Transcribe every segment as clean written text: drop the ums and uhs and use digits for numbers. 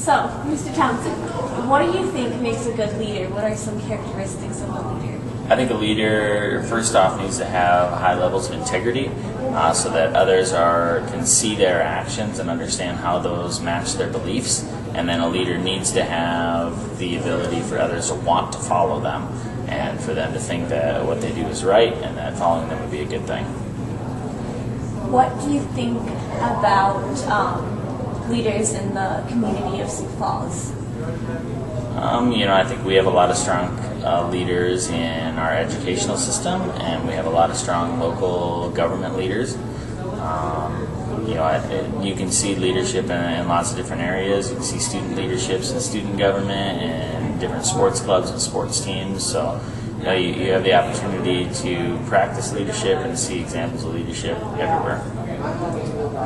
So, Mr. Townsend, what do you think makes a good leader? What are some characteristics of a leader? I think a leader, first off, needs to have high levels of integrity so that others can see their actions and understand how those match their beliefs. And then a leader needs to have the ability for others to want to follow them and for them to think that what they do is right and that following them would be a good thing. What do you think about leaders in the community of Sioux Falls? I think we have a lot of strong leaders in our educational system, and we have a lot of strong local government leaders. You can see leadership in lots of different areas. You can see student leaderships in student government and different sports clubs and sports teams. So, you have the opportunity to practice leadership and see examples of leadership everywhere.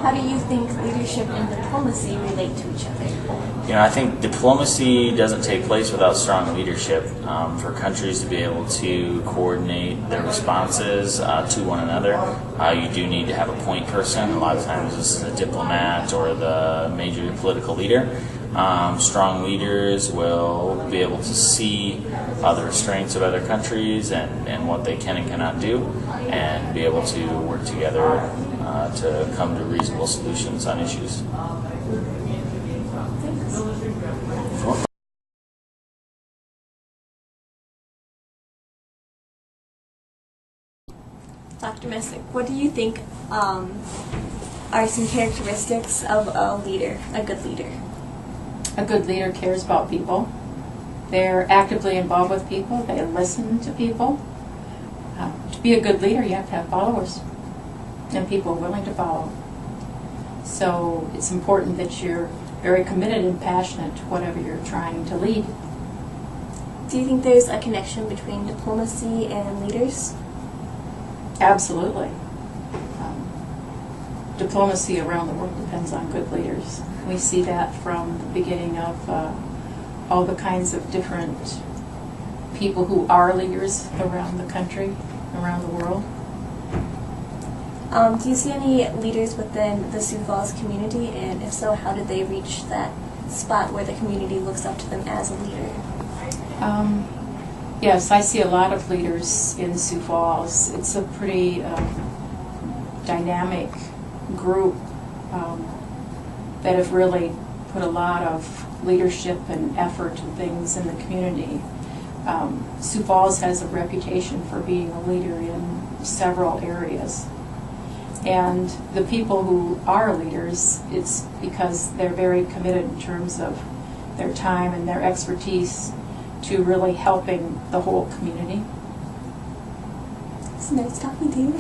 How do you think leadership and diplomacy relate to each other? I think diplomacy doesn't take place without strong leadership. For countries to be able to coordinate their responses to one another, you do need to have a point person. A lot of times this is a diplomat or the major political leader. Strong leaders will be able to see the restraints of other countries and what they can and cannot do, and be able to work together to come to reasonable solutions on issues. Dr. Messick, what do you think are some characteristics of a leader, a good leader? A good leader cares about people. They're actively involved with people. They listen to people. To be a good leader, you have to have followers and people willing to follow. So it's important that you're very committed and passionate to whatever you're trying to lead. Do you think there's a connection between diplomacy and leaders? Absolutely. Diplomacy around the world depends on good leaders. We see that from the beginning of all the kinds of different people who are leaders around the country, around the world. Do you see any leaders within the Sioux Falls community, and if so, how did they reach that spot where the community looks up to them as a leader? Yes, I see a lot of leaders in Sioux Falls. It's a pretty dynamic group that have really put a lot of leadership and effort and things in the community. Sioux Falls has a reputation for being a leader in several areas. And the people who are leaders, it's because they're very committed in terms of their time and their expertise to really helping the whole community. It's nice talking to you.